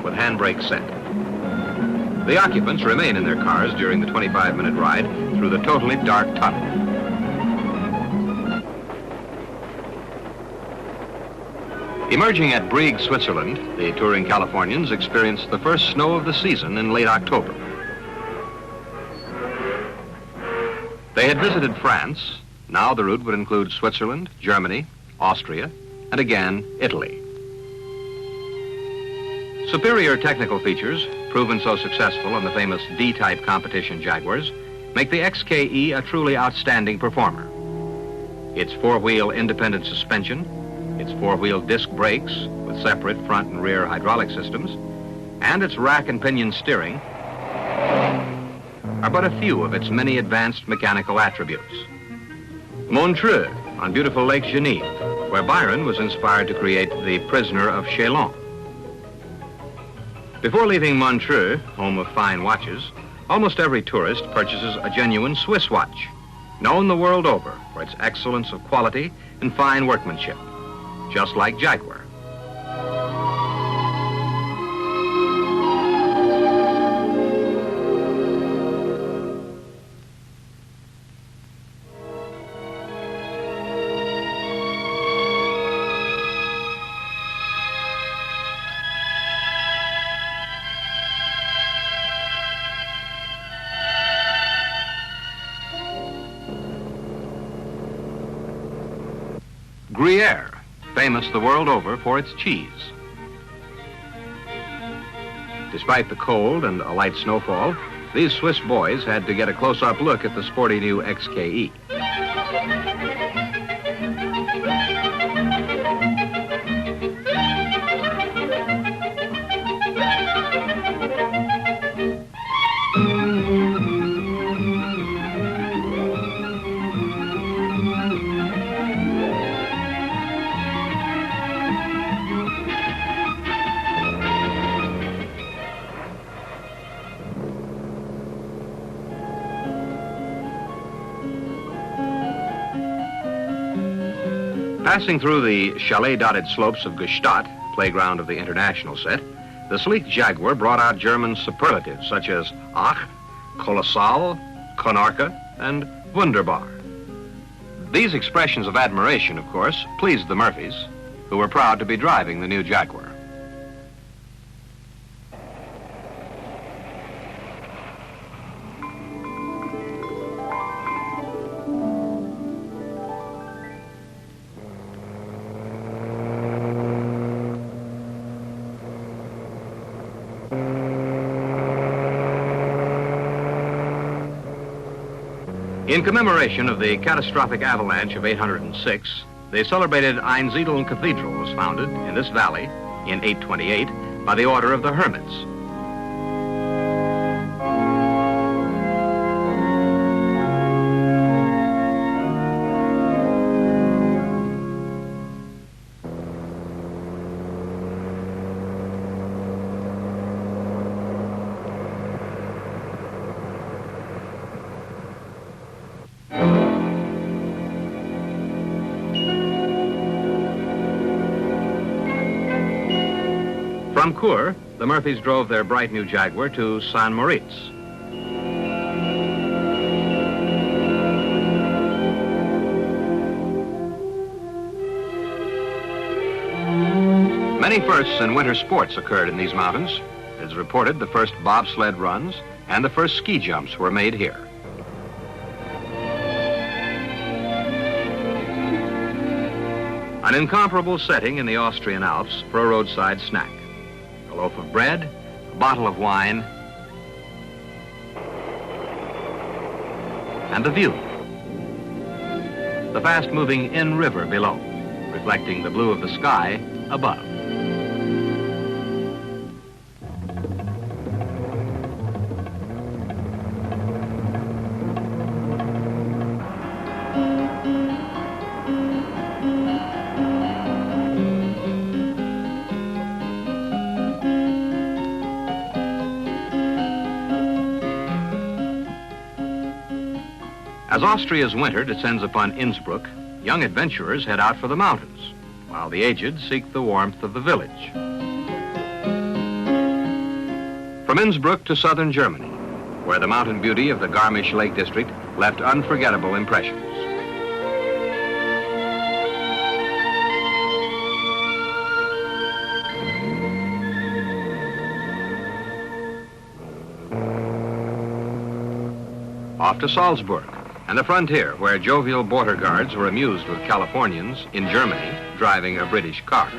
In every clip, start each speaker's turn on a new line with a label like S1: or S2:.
S1: with handbrake set. The occupants remain in their cars during the 25-minute ride through the totally dark tunnel. Emerging at Brieg, Switzerland, the touring Californians experienced the first snow of the season in late October. They had visited France. Now the route would include Switzerland, Germany, Austria, and again, Italy. Superior technical features, proven so successful on the famous D-Type competition Jaguars, make the XKE a truly outstanding performer. Its four-wheel independent suspension, its four-wheel disc brakes with separate front and rear hydraulic systems, and its rack and pinion steering are but a few of its many advanced mechanical attributes. Montreux on beautiful Lake Genève, where Byron was inspired to create The Prisoner of Châlons. Before leaving Montreux, home of fine watches, almost every tourist purchases a genuine Swiss watch, known the world over for its excellence of quality and fine workmanship, just like Jaguar. Gruyere, famous the world over for its cheese. Despite the cold and a light snowfall, these Swiss boys had to get a close-up look at the sporty new XKE. Passing through the chalet-dotted slopes of Gstaad, playground of the international set, the sleek Jaguar brought out German superlatives such as Ach, Kolossal, Konorka, and Wunderbar. These expressions of admiration, of course, pleased the Murphys, who were proud to be driving the new Jaguar. In commemoration of the catastrophic avalanche of 806, the celebrated Einsiedeln Cathedral was founded in this valley in 828 by the Order of the Hermits. From Chur, the Murphys drove their bright new Jaguar to St. Moritz. Many firsts in winter sports occurred in these mountains. It is reported the first bobsled runs and the first ski jumps were made here. An incomparable setting in the Austrian Alps for a roadside snack. A loaf of bread, a bottle of wine, and the view. The fast-moving Inn River below, reflecting the blue of the sky above. As Austria's winter descends upon Innsbruck, young adventurers head out for the mountains, while the aged seek the warmth of the village. From Innsbruck to southern Germany, where the mountain beauty of the Garmisch Lake District left unforgettable impressions. Off to Salzburg and the frontier, where jovial border guards were amused with Californians in Germany driving a British car.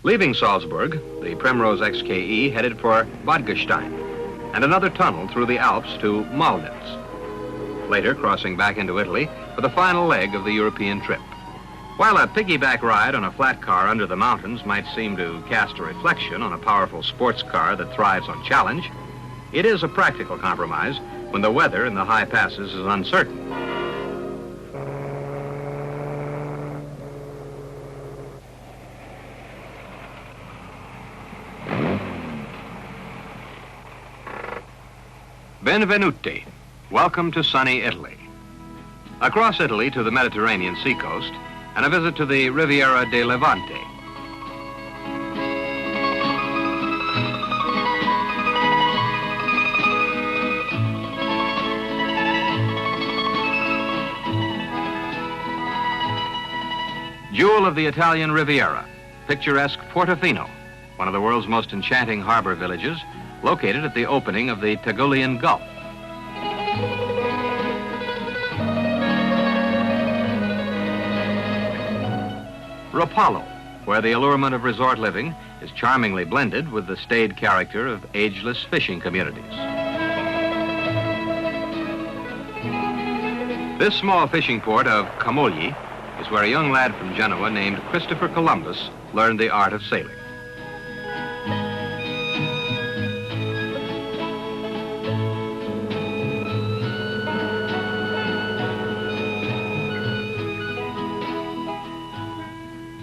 S1: Leaving Salzburg, the Primrose XKE headed for Badgestein and another tunnel through the Alps to Malnitz, later crossing back into Italy for the final leg of the European trip. While a piggyback ride on a flat car under the mountains might seem to cast a reflection on a powerful sports car that thrives on challenge, it is a practical compromise when the weather in the high passes is uncertain. Benvenuti. Welcome to sunny Italy. Across Italy to the Mediterranean seacoast and a visit to the Riviera de Levante. Jewel of the Italian Riviera, picturesque Portofino, one of the world's most enchanting harbor villages, located at the opening of the Pegulian Gulf. Rapallo, where the allurement of resort living is charmingly blended with the staid character of ageless fishing communities. This small fishing port of Camogli is where a young lad from Genoa named Christopher Columbus learned the art of sailing.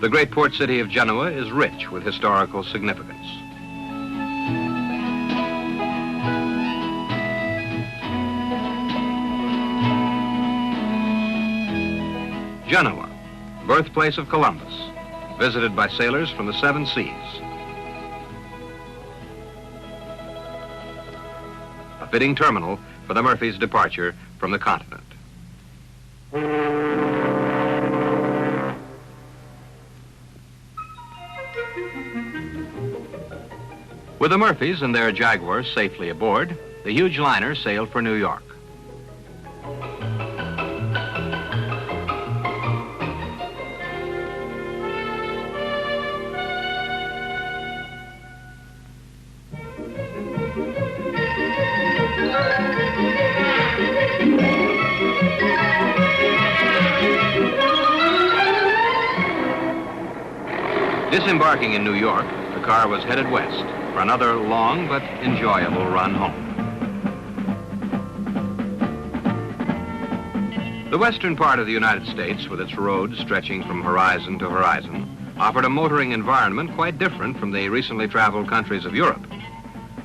S1: The great port city of Genoa is rich with historical significance. Genoa, birthplace of Columbus, visited by sailors from the 7 seas. A fitting terminal for the Murphys' departure from the continent. With the Murphys and their Jaguars safely aboard, the huge liner sailed for New York. Disembarking in New York, the car was headed west for another long but enjoyable run home. The western part of the United States, with its roads stretching from horizon to horizon, offered a motoring environment quite different from the recently traveled countries of Europe.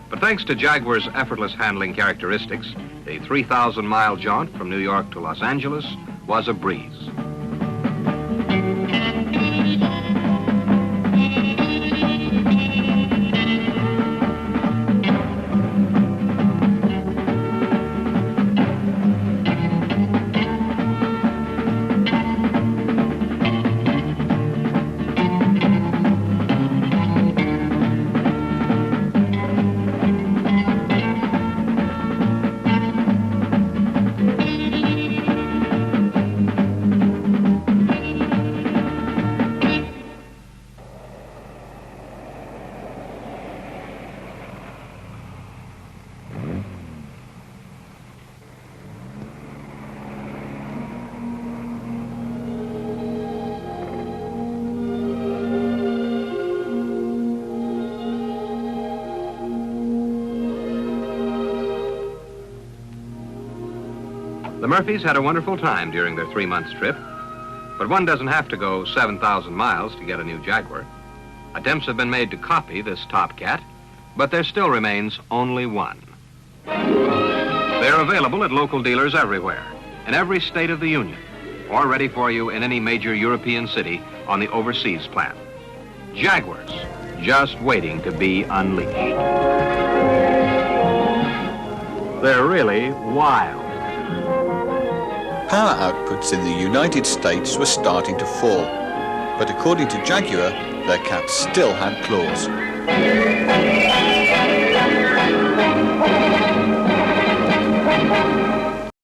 S1: But thanks to Jaguar's effortless handling characteristics, the 3,000-mile jaunt from New York to Los Angeles was a breeze. The Murphys had a wonderful time during their 3-month trip, but one doesn't have to go 7,000 miles to get a new Jaguar. Attempts have been made to copy this Top Cat, but there still remains only one. They're available at local dealers everywhere, in every state of the Union, or ready for you in any major European city on the overseas plan. Jaguars, just waiting to be unleashed. They're really wild.
S2: Power outputs in the United States were starting to fall, but according to Jaguar, their cats still had claws.